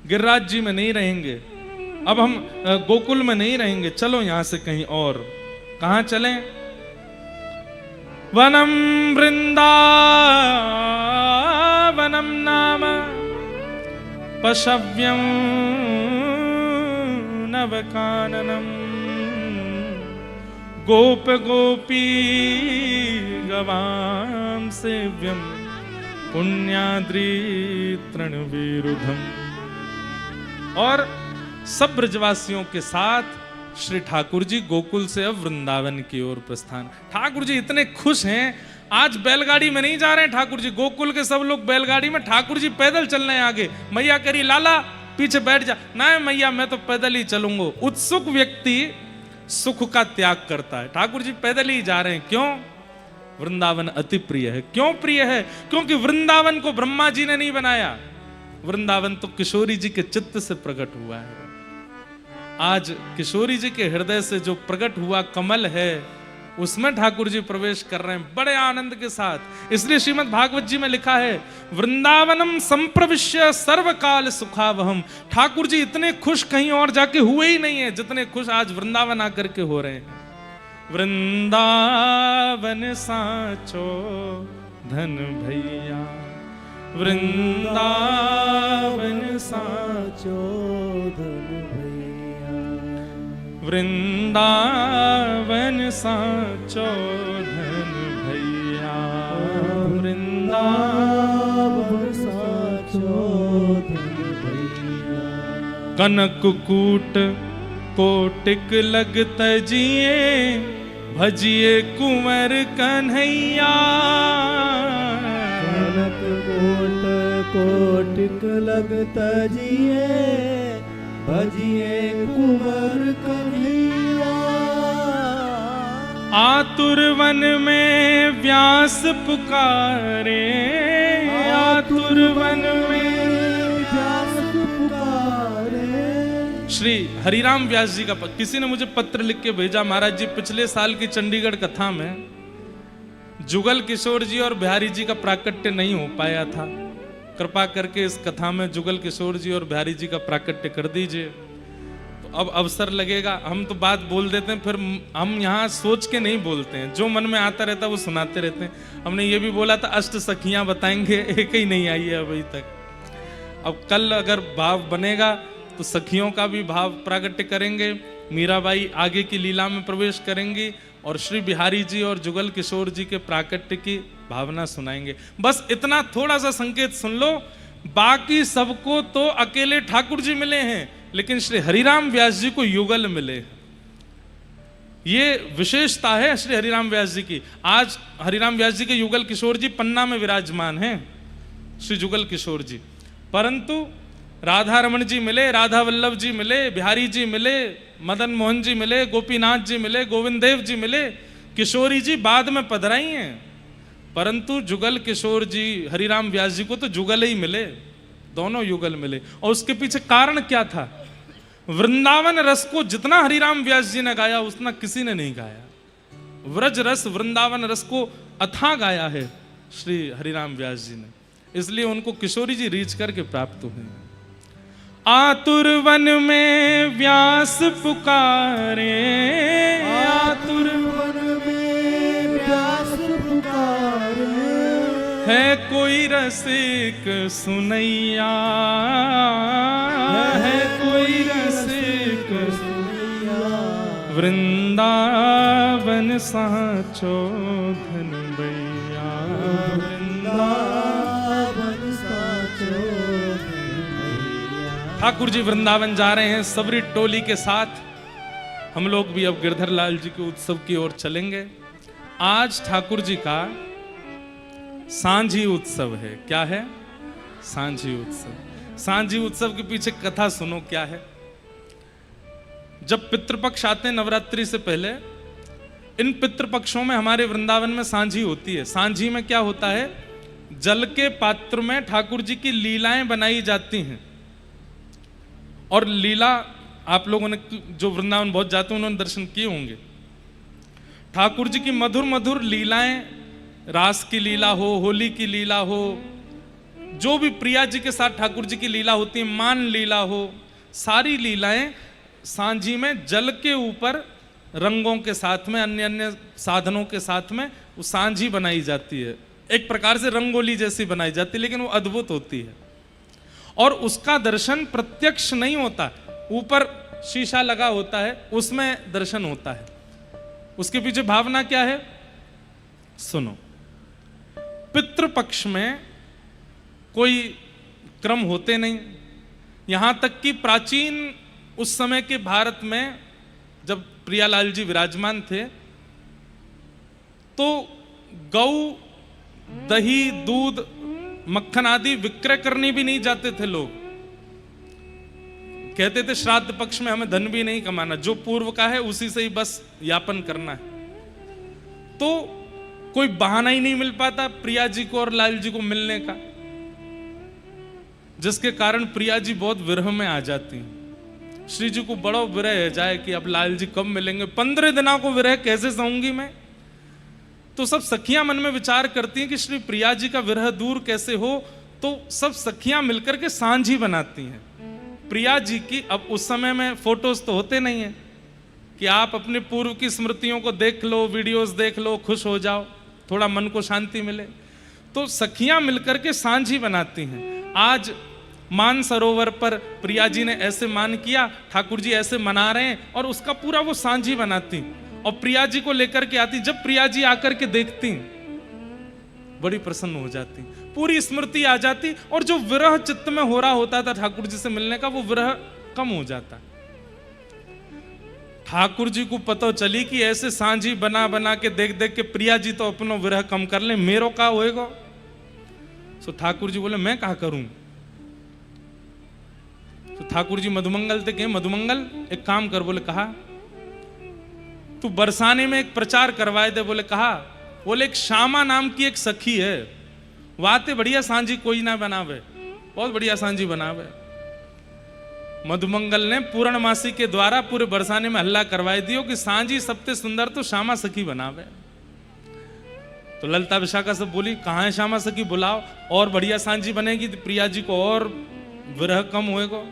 गिरिराज जी में नहीं रहेंगे, अब हम गोकुल में नहीं रहेंगे, चलो यहां से कहीं और। कहां चलें? वनम वृंदावन वृंदावनम नाम पशव्यं नवकाननम गोप गोपी गवाम सेव्यम पुण्याद्रि तृणविरुधम। और सब ब्रजवासियों के साथ श्री ठाकुर जी गोकुल से अब वृंदावन की ओर प्रस्थान। ठाकुर जी इतने खुश हैं, आज बैलगाड़ी में नहीं जा रहे हैं ठाकुर जी, गोकुल के सब लोग बैलगाड़ी में, ठाकुर जी पैदल चल रहे हैं आगे। मैया कह रही लाला पीछे बैठ जा, ना मैया मैं तो पैदल ही चलूंगा। उत्सुक व्यक्ति सुख का त्याग करता है, ठाकुर जी पैदल ही जा रहे हैं। क्यों? वृंदावन अति प्रिय है। क्यों प्रिय है? क्योंकि वृंदावन को ब्रह्मा जी ने नहीं बनाया, वृंदावन तो किशोरी जी के चित्त से प्रकट हुआ है। आज किशोरी जी के हृदय से जो प्रकट हुआ कमल है, उसमें ठाकुर जी प्रवेश कर रहे हैं बड़े आनंद के साथ। इसलिए श्रीमद् भागवत जी में लिखा है वृंदावनम संप्रविश्य सर्वकाल सुखावहम। ठाकुर जी इतने खुश कहीं और जाके हुए ही नहीं है जितने खुश आज वृंदावन आकर के हो रहे हैं। वृंदावन साचो धन भैया, वृंदावन साचो धन भैया, वृंदावन साचो धन भैया, वृंदावन साचो धन भैया। कनक कूट कोटिक लगत जिए, भजिए कुंवर कन्हैया। कनक कोट कोटिक लगत जिए, भजिए कुंवर कन्हैया। आतुर वन में व्यास पुकारे, आतुर वन में व्यास पुकारे। श्री हरिराम व्यास जी का किसी ने मुझे पत्र लिख के भेजा, महाराज जी पिछले साल की चंडीगढ़ कथा में जुगल किशोर जी और बिहारी जी का प्राकट्य नहीं हो पाया था, कृपा करके इस कथा में जुगल किशोर जी और बिहारी जी का प्राकट्य कर दीजिए। तो अब अवसर लगेगा, हम तो बात बोल देते हैं, फिर हम यहाँ सोच के नहीं बोलते हैं, जो मन में आता रहता है वो सुनाते रहते हैं। हमने ये भी बोला था अष्ट सखियां बताएंगे, एक ही नहीं आई है अभी तक। अब कल अगर भाव बनेगा तो सखियों का भी भाव प्राकट्य करेंगे, मीराबाई आगे की लीला में प्रवेश करेंगी और श्री बिहारी जी और जुगल किशोर जी के प्राकट्य की भावना सुनाएंगे। बस इतना थोड़ा सा संकेत सुन लो, बाकी सबको तो अकेले ठाकुर जी मिले हैं, लेकिन श्री हरिराम व्यास जी को युगल मिले। ये विशेषता है श्री हरिराम व्यास जी की। आज हरिराम व्यास जी के युगल किशोर जी पन्ना में विराजमान हैं, श्री जुगल किशोर जी, परंतु राधा रमण जी मिले, राधा वल्लभ जी मिले, बिहारी जी मिले, मदन मोहन जी मिले, गोपीनाथ जी मिले, गोविंद देव जी मिले, किशोरी जी बाद में पधराई हैं, परंतु जुगल किशोर जी हरिराम व्यास जी को तो जुगल ही मिले, दोनों युगल मिले। और उसके पीछे कारण क्या था? वृंदावन रस को जितना हरिराम व्यास जी ने गाया उतना किसी ने नहीं गाया। व्रज रस वृंदावन रस को अथाह गाया है श्री हरिराम व्यास जी ने, इसलिए उनको किशोरी जी रीच करके प्राप्त हुए। आतुर वन में व्यास पुकारे, आतुर वन में व्यास पुकारे। है कोई रसिक सुनैया, है कोई रसिक सुनैया। वृंदावन साचो धन भैया, वृंदावन साचो धन भैया। ठाकुर जी वृंदावन जा रहे हैं सबरी टोली के साथ। हम लोग भी अब गिरधर लाल जी के उत्सव की ओर चलेंगे। आज ठाकुर जी का सांझी उत्सव है। क्या है? सांझी उत्सव। सांझी उत्सव के पीछे कथा सुनो क्या है। जब पितृपक्ष आते हैं नवरात्रि से पहले, इन पितृपक्षों में हमारे वृंदावन में सांझी होती है। सांझी में क्या होता है? जल के पात्र में ठाकुर जी की लीलाएं बनाई जाती हैं। और लीला आप लोगों ने जो वृंदावन बहुत जाते हैं उन्होंने दर्शन किए होंगे। ठाकुर जी की मधुर मधुर लीलाएं, रास की लीला हो, होली की लीला हो, जो भी प्रिया जी के साथ ठाकुर जी की लीला होती है, मान लीला हो, सारी लीलाएं सांझी में जल के ऊपर रंगों के साथ में, अन्य अन्य साधनों के साथ में वो सांझी बनाई जाती है। एक प्रकार से रंगोली जैसी बनाई जाती, लेकिन वो अद्भुत होती है और उसका दर्शन प्रत्यक्ष नहीं होता, ऊपर शीशा लगा होता है, उसमें दर्शन होता है। उसके पीछे भावना क्या है सुनो। पितृपक्ष में कोई क्रम होते नहीं, यहां तक कि प्राचीन उस समय के भारत में जब प्रियालाल जी विराजमान थे तो गौ, दही, दूध, मक्खन आदि विक्रय करने भी नहीं जाते थे लोग। कहते थे श्राद्ध पक्ष में हमें धन भी नहीं कमाना, जो पूर्व का है उसी से ही बस यापन करना है। तो कोई बहाना ही नहीं मिल पाता प्रिया जी को और लाल जी को मिलने का, जिसके कारण प्रिया जी बहुत विरह में आ जाती हैं। श्री जी को बड़ा विरह है जाए कि अब लाल जी कब मिलेंगे, 15 दिनों को विरह कैसे सहूंगी मैं। तो सब सखियां मन में विचार करती हैं कि श्री प्रिया जी का विरह दूर कैसे हो, तो सब सखियां मिलकर के सांझी बनाती हैं प्रिया जी की। अब उस समय में फोटोज तो होते नहीं है कि आप अपने पूर्व की स्मृतियों को देख लो, वीडियोस देख लो, खुश हो जाओ, थोड़ा मन को शांति मिले। तो सखियां मिलकर के सांझी बनाती हैं। आज मान सरोवर पर प्रिया जी ने ऐसे मान किया, ठाकुर जी ऐसे मना रहे हैं, और उसका पूरा वो सांझी बनाती और प्रिया जी को लेकर के आती। जब प्रिया जी आकर के देखती बड़ी प्रसन्न हो जाती, पूरी स्मृति आ जाती, और जो विरह चित्त में हो रहा होता था ठाकुर जी से मिलने का, वो विरह कम हो जाता। ठाकुर जी को पता चली कि ऐसे सांझी बना बना के देख देख के प्रिया जी तो अपनो विरह कम कर ले, मेरो का होएगा। तो ठाकुर जी बोले मैं कहा करूं। तो ठाकुर जी मधुमंगल थे, कहे मधुमंगल एक काम कर। बोले कहा तू बरसाने में एक प्रचार करवाए दे। बोले कहा। बोले एक श्यामा नाम की एक सखी है, वाते बढ़िया सांझी कोई ना बनावे, बहुत बढ़िया सांझी बनावे। मधुमंगल ने पूर्णमासी के द्वारा पूरे बरसाने में हल्ला करवाई दियो कि सांझी सबसे सुंदर तो श्यामा सखी बनावे। तो ललिता विशाखा से बोली कहाँ है श्यामा सखी, बुलाओ, और बढ़िया सांझी बनेगी तो प्रिया जी को और विरह कम होएगा।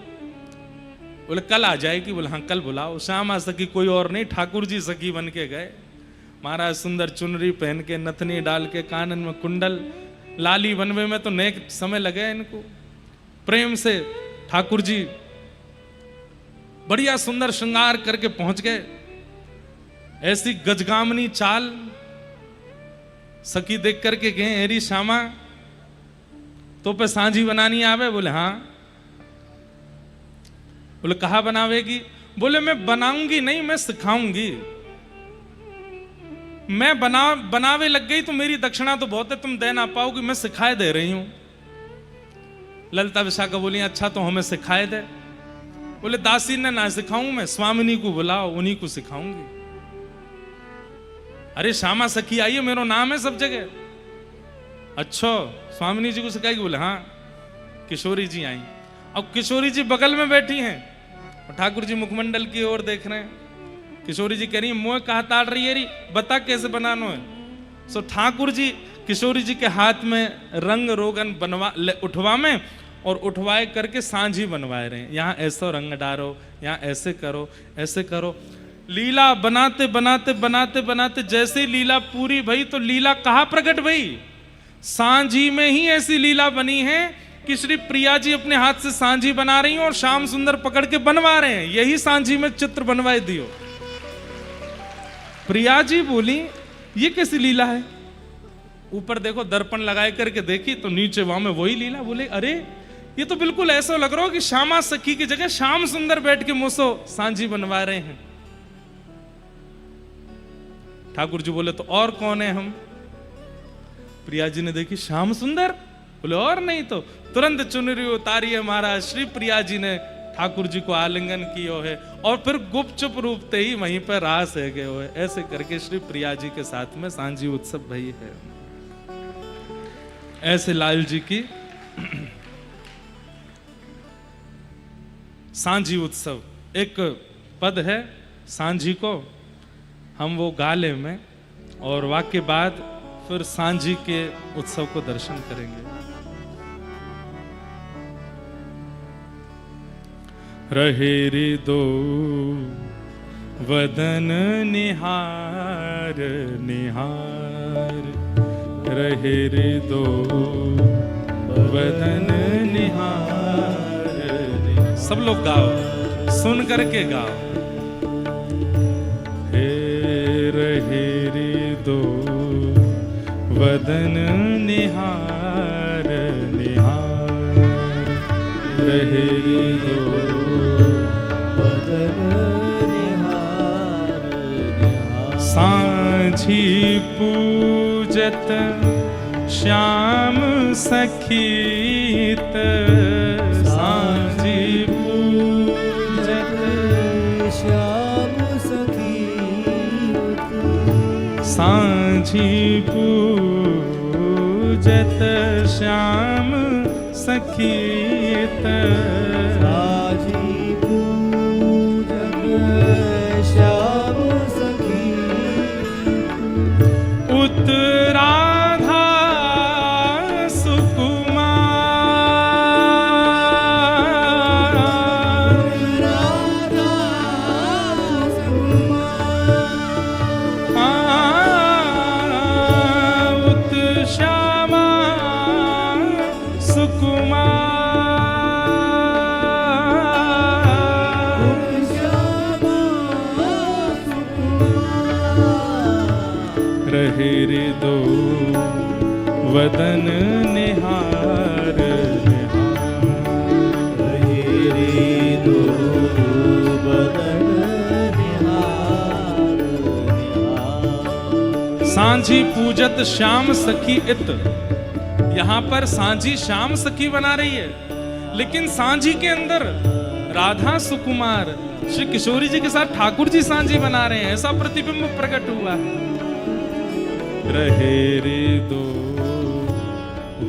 बोले कल आ जाएगी। बोले हाँ कल बुलाओ। श्यामा सखी कोई और नहीं, ठाकुर जी सखी बन के गए। महाराज सुंदर चुनरी पहन के, नथनी डाल के, कानन में कुंडल, लाली बनवे में तो नेक समय लगे इनको। प्रेम से ठाकुर जी बढ़िया सुंदर श्रृंगार करके पहुंच गए। ऐसी गजगामनी चाल सखी देख करके गए, हेरी श्यामा तो पे सांझी बनानी आवे। बोले हाँ। बोले कहा बनावेगी। बोले मैं बनाऊंगी नहीं, मैं सिखाऊंगी। मैं बनावे लग गई तो मेरी दक्षिणा तो बहुत है, तुम दे ना पाओगी, मैं सिखाए दे रही हूं। ललिता विशाखा बोली अच्छा तो हमें सिखाए दे। बोले दासी ने ना सिखाऊं मैं, स्वामिनी को बुलाओ, उन्हीं को सिखाऊंगी। अरे श्यामा सखी आइए, मेरा नाम है सब जगह। अच्छा स्वामिनी जी को सिखाएगी। बोले हाँ। किशोरी जी आई। अब किशोरी जी बगल में बैठी हैं और ठाकुर जी मुखमंडल की ओर देख रहे हैं। किशोरी जी कह रही है मुँह कहा ताड़ रही है, बता कैसे बनाना है। सो ठाकुर जी किशोरी जी के हाथ में रंग रोगन उठवा में और उठवाए करके सांझी बनवाए रहे हैं। यहाँ ऐसा रंग डालो, यहाँ ऐसे करो, ऐसे करो। लीला बनाते बनाते बनाते बनाते जैसे ही लीला पूरी भई तो लीला कहाँ प्रकट भई, सांझी में ही ऐसी लीला बनी है कि श्री प्रिया जी अपने हाथ से सांझी बना रही हैं और श्याम सुंदर पकड़ के बनवा रहे हैं। यही सांझी में चित्र बनवाए दियो। प्रिया जी बोली ये कैसी लीला है। ऊपर देखो दर्पण लगाए करके देखी तो नीचे वहां में वही लीला। बोले अरे ये तो बिल्कुल ऐसा लग रहा हो कि श्यामा सखी की जगह श्याम सुंदर बैठ के मुझसे सांझी बनवा रहे हैं। ठाकुर जी बोले तो और कौन है हम। प्रिया जी ने देखी श्याम सुंदर। बोले और नहीं तो। तुरंत चुनरी उतारी है महाराज। श्री प्रिया जी ने ठाकुर जी को आलिंगन किया है और फिर गुपचुप रूप से ही वहीं पर रास है गए हुए। ऐसे करके श्री प्रिया जी के साथ में सांझी उत्सव भई है। ऐसे लाल जी की सांझी उत्सव एक पद है सांझी को, हम वो गा ले में और वाक्य बाद फिर सांझी के उत्सव को दर्शन करेंगे। रहे रे दो वदन निहार निहार, रहे रे दो वदन निहार। सब लोग गाओ, सुन करके गाओ। हे रहे रे दो वदन निहार निहार, रहे रे दो वदन निहार निहार। सांझी पूजत श्याम सखीत, सांझी पूजत श्याम सखीत। सांझी पूजत श्याम सखीत, सांझी पूजत श्याम सखीत। उत्तराधा रहे रे दो वदन निहार निहार, रहे रे दो वदन निहार निहार। सांझी पूजत श्याम सखी इत। यहाँ पर सांझी श्याम सखी बना रही है, लेकिन सांझी के अंदर राधा सुकुमार श्री किशोरी जी के साथ ठाकुर जी सांझी बना रहे हैं, ऐसा प्रतिबिंब प्रकट हुआ है। रहे रे दो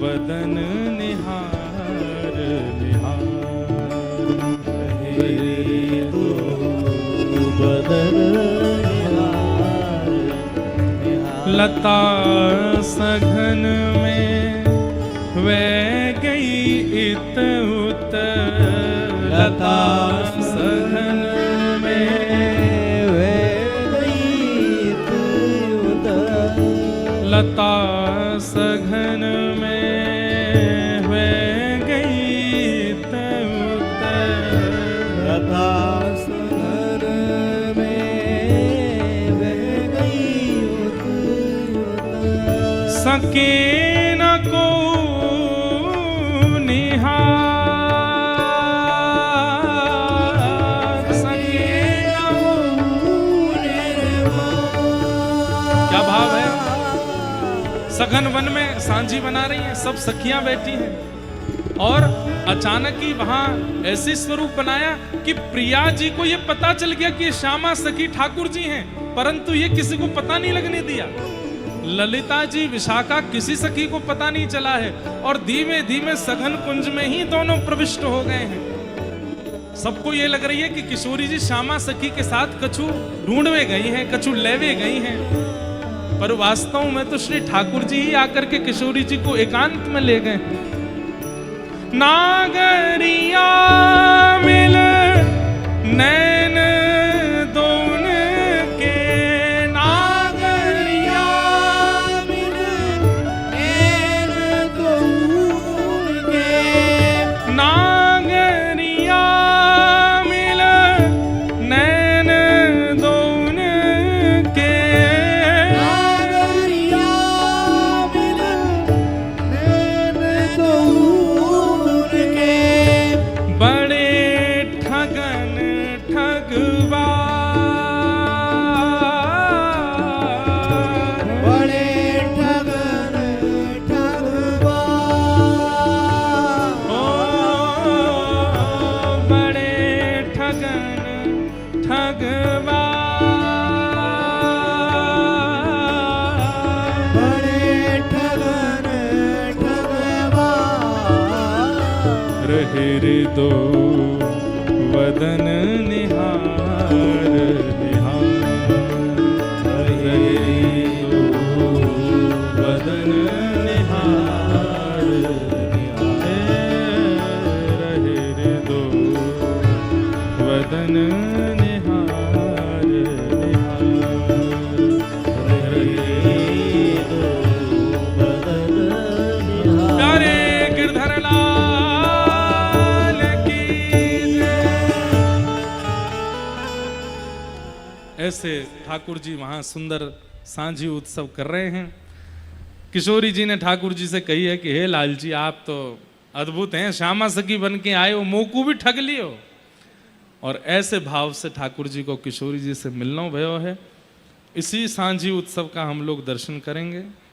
वदन निहार निहार, रहे रे दो वदन निहार निहार। लता सघन में वे गई इत उत, लता सघन में वे गई इत उत। लता सघन में वे गई इत उत, लता सघन में वे गई उत उत। सके न को निहार, सके न को। क्या भाव है? सघन वन में सांझी बना रही हैं, सब सखियां बैठी हैं, और अचानक ही वहां ऐसे स्वरूप बनाया कि प्रिया जी को ये पता चल गया कि ये श्यामा सखी ठाकुर जी हैं, परंतु ये किसी को पता नहीं लगने दिया। ललिता जी, विशाखा, किसी सखी को पता नहीं चला है, और धीमे धीमे सघन कुंज में ही दोनों प्रविष्ट हो गए हैं। सबको ये लग रही है कि किशोरी जी श्यामा सखी के साथ कछु ढूंढवे गई हैं, कछु लेवे गई हैं, पर वास्तव में तो श्री ठाकुर जी ही आकर के किशोरी जी को एकांत में ले गए। नागरिया मिल नैन दोन के, नागरिया मिल नैन दोन के। नागरिया मिल नैन दोन के, नागरिया मिल नैन दोन के। बड़े ठगन ठगवा, बड़े ठगन ठगवा। ओ बड़े ठगन ठगवा, बड़े ठगन ठगवा। रहे रे दो वदन निहार निहार, रहे दो वदन निहार निहार, रहे रे दो वदन निहार निहार, रहे दो ऐसे ठाकुर जी वहाँ सुंदर सांझी उत्सव कर रहे हैं। किशोरी जी ने ठाकुर जी से कही है कि हे लाल जी, आप तो अद्भुत हैं, श्यामा सखी बन के आए हो, मोकू भी ठग लियो। और ऐसे भाव से ठाकुर जी को किशोरी जी से मिलना भयो है। इसी सांझी उत्सव का हम लोग दर्शन करेंगे।